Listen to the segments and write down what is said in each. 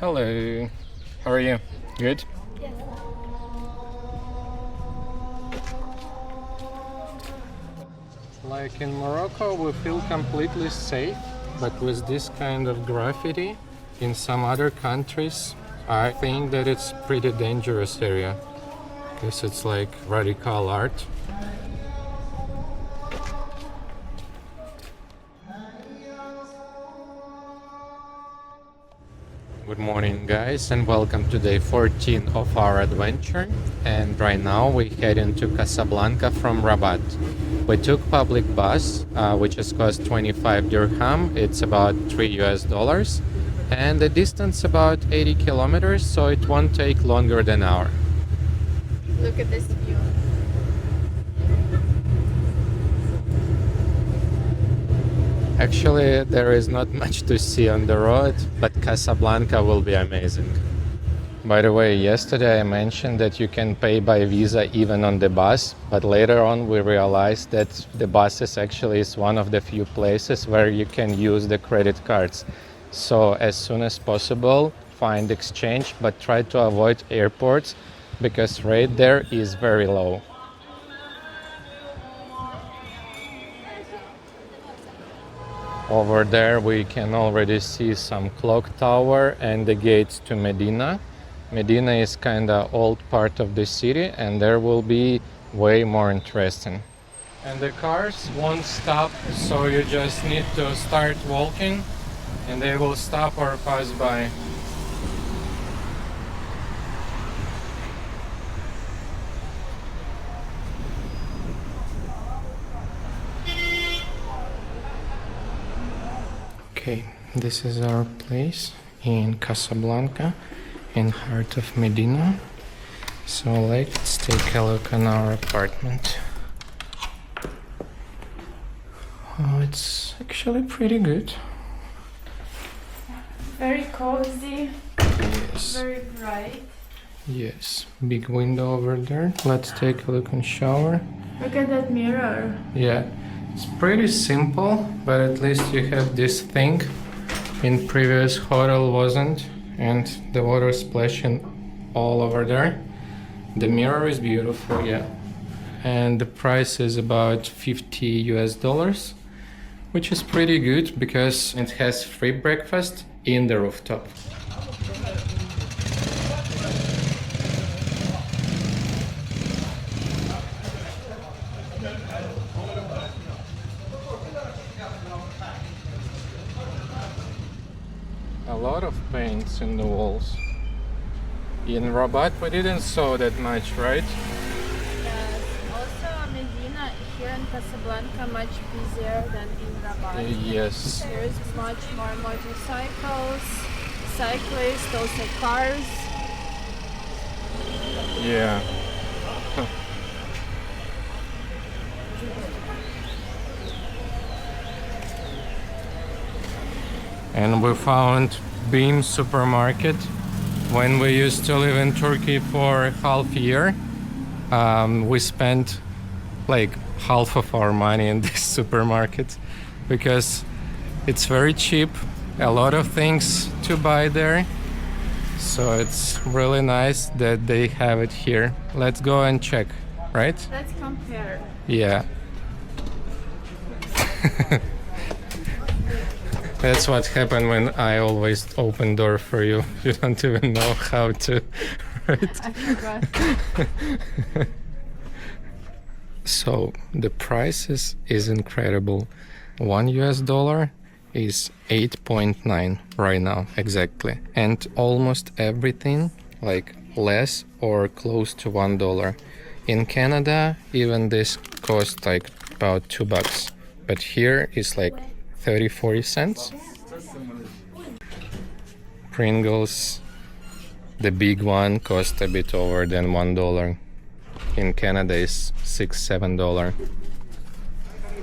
Hello. How are you? Good? Yes. Like in Morocco, we feel completely safe, but with this kind of graffiti in some other countries, I think that it's pretty dangerous area because it's like radical art. Good morning, guys, and welcome to day 14 of our adventure. And right now we head into Casablanca from Rabat. We took public bus, which has cost 25 dirham. It's about $3, and the distance about 80 kilometers, so it won't take longer than an hour. Look at this view. Actually, there is not much to see on the road, but Casablanca will be amazing. By the way, yesterday I mentioned that you can pay by Visa even on the bus, but later on we realized that the buses actually is one of the few places where you can use the credit cards. So as soon as possible, find exchange, but try to avoid airports because rate there is very low. Over there we can already see some clock tower and the gates to Medina. Medina is kinda old part of the city and there will be way more interesting. And the cars won't stop, so you just need to start walking and they will stop or pass by. Okay, this is our place in Casablanca, in heart of Medina. So let's take a look on our apartment. Oh, it's actually pretty good. Very cozy. Yes. Very bright. Yes, big window over there. Let's take a look and shower. Look at that mirror. Yeah, it's pretty simple, but at least you have this thing. In previous hotel wasn't, and the water splashing all over there. The mirror is beautiful, yeah. And the price is about $50, which is pretty good because it has free breakfast in the rooftop. A lot of paints in the walls. In Rabat we didn't saw that much, right? Yes. Also, Medina here in Casablanca much busier than in Rabat. Yes. There's much more motorcycles, cyclists, also cars. Yeah. And we found Beam supermarket. When we used to live in Turkey for half a year, we spent like half of our money in this supermarket because it's very cheap, a lot of things to buy there. So it's really nice that they have it here. Let's go and check, right? Let's compare. Yeah. That's what happened when I always open door for you. You don't even know how to, right? I forgot. So the prices is incredible. $1 is 8.9 right now, exactly. And almost everything like less or close to $1. In Canada, even this costs like about $2. But here is like 30-40 cents. Pringles, the big one, cost a bit over than $1. In Canada is $6-7.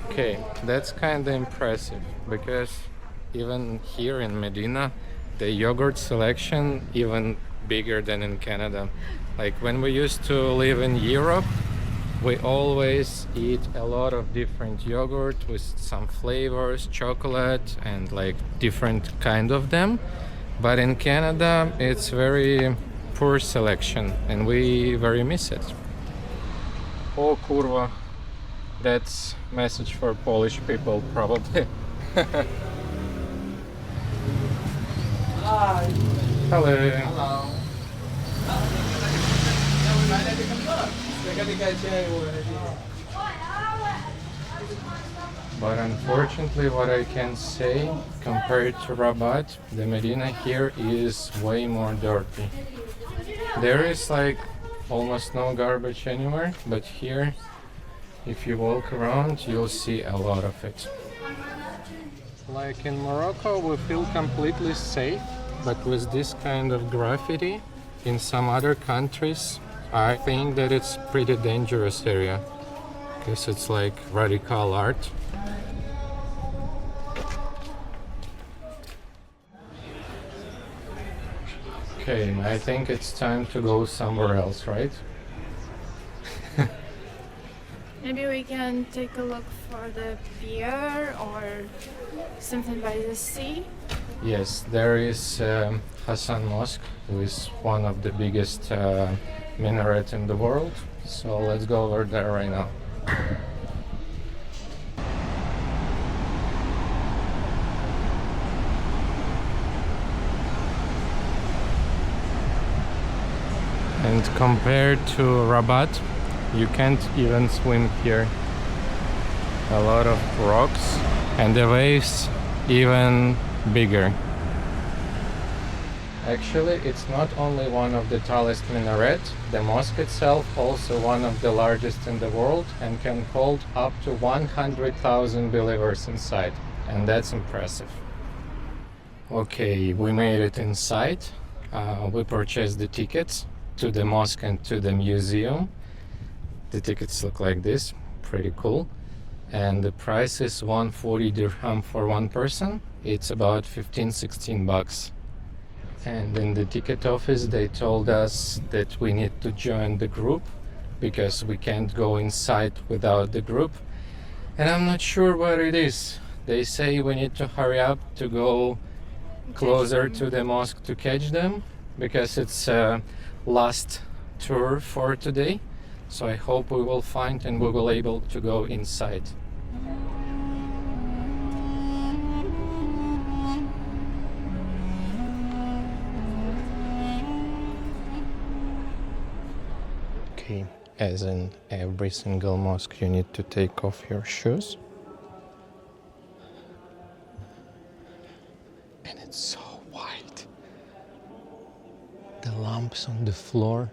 Okay, that's kind of impressive because even here in Medina, the yogurt selection even bigger than in Canada. Like when we used to live in Europe, we always eat a lot of different yogurt with some flavors, chocolate and like different kind of them. But in Canada, it's very poor selection, and we very miss it. Oh kurwa, that's message for Polish people probably. Hello. But unfortunately, what I can say, compared to Rabat, the Medina here is way more dirty. There is like almost no garbage anywhere, but here, if you walk around, you'll see a lot of it. Like in Morocco, we feel completely safe, but with this kind of graffiti, in some other countries, I think that it's pretty dangerous area, because it's like radical art. Okay, I think it's time to go somewhere else, right? Maybe we can take a look for the pier or something by the sea. Yes, there is Hassan Mosque, who is one of the biggest minaret in the world. So let's go over there right now. And compared to Rabat, you can't even swim here. A lot of rocks and the waves even bigger. Actually, it's not only one of the tallest minaret, the mosque itself also one of the largest in the world and can hold up to 100,000 believers inside, and that's impressive. Okay, we made it inside. We purchased the tickets to the mosque and to the museum. The tickets look like this, pretty cool. And the price is 140 dirham for one person. It's about 15-16 bucks. And in the ticket office they told us that we need to join the group because we can't go inside without the group. And I'm not sure what it is. They say we need to hurry up to go closer to the mosque to catch them because it's last tour for today. So I hope we will find and we will able to go inside. Okay, as in every single mosque you need to take off your shoes. And it's so white. The lamps on the floor,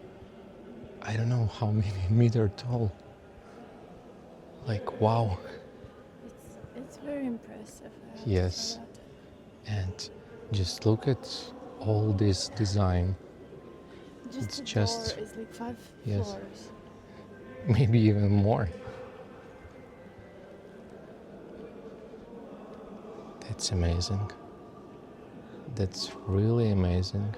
I don't know how many meters tall. Like, wow. It's very impressive. Yes. And just look at all this design. It's The just door is like 5 yes. floors. Maybe even more. That's amazing. That's really amazing.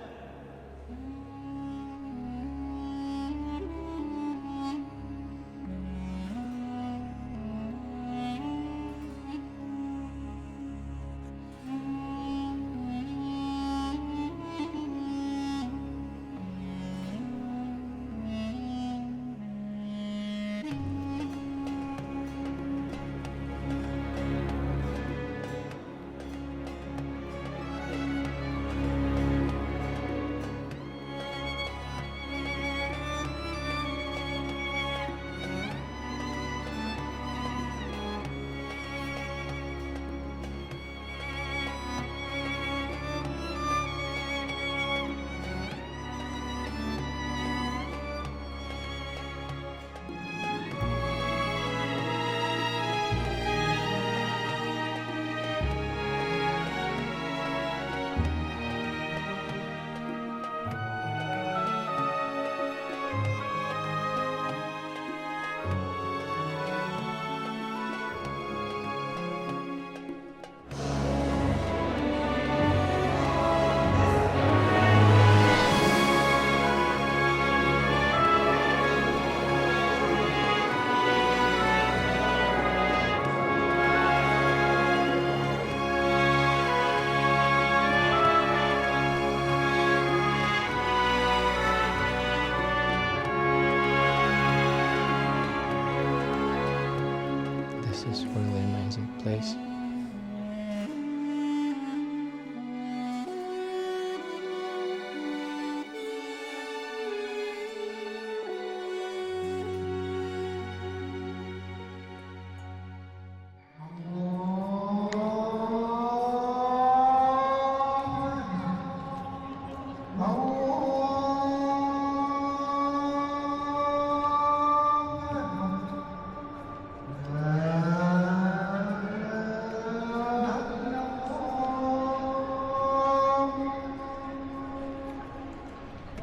is really amazing place.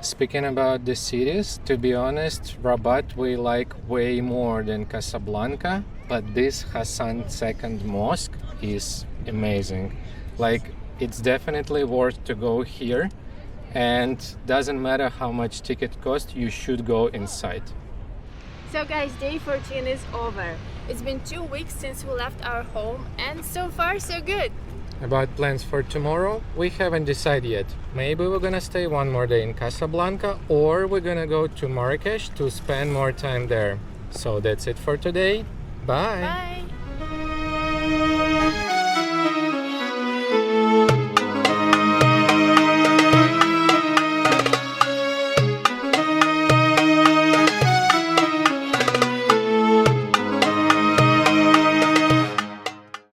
Speaking about the cities, to be honest, Rabat we like way more than Casablanca, but this Hassan II Mosque is amazing. Like, it's definitely worth to go here, and doesn't matter how much ticket cost, you should go inside. So guys, day 14 is over. It's been 2 weeks since we left our home, and so far so good. About plans for tomorrow, we haven't decided yet. Maybe we're gonna stay one more day in Casablanca, or we're gonna go to Marrakesh to spend more time there. So that's it for today. Bye! Bye!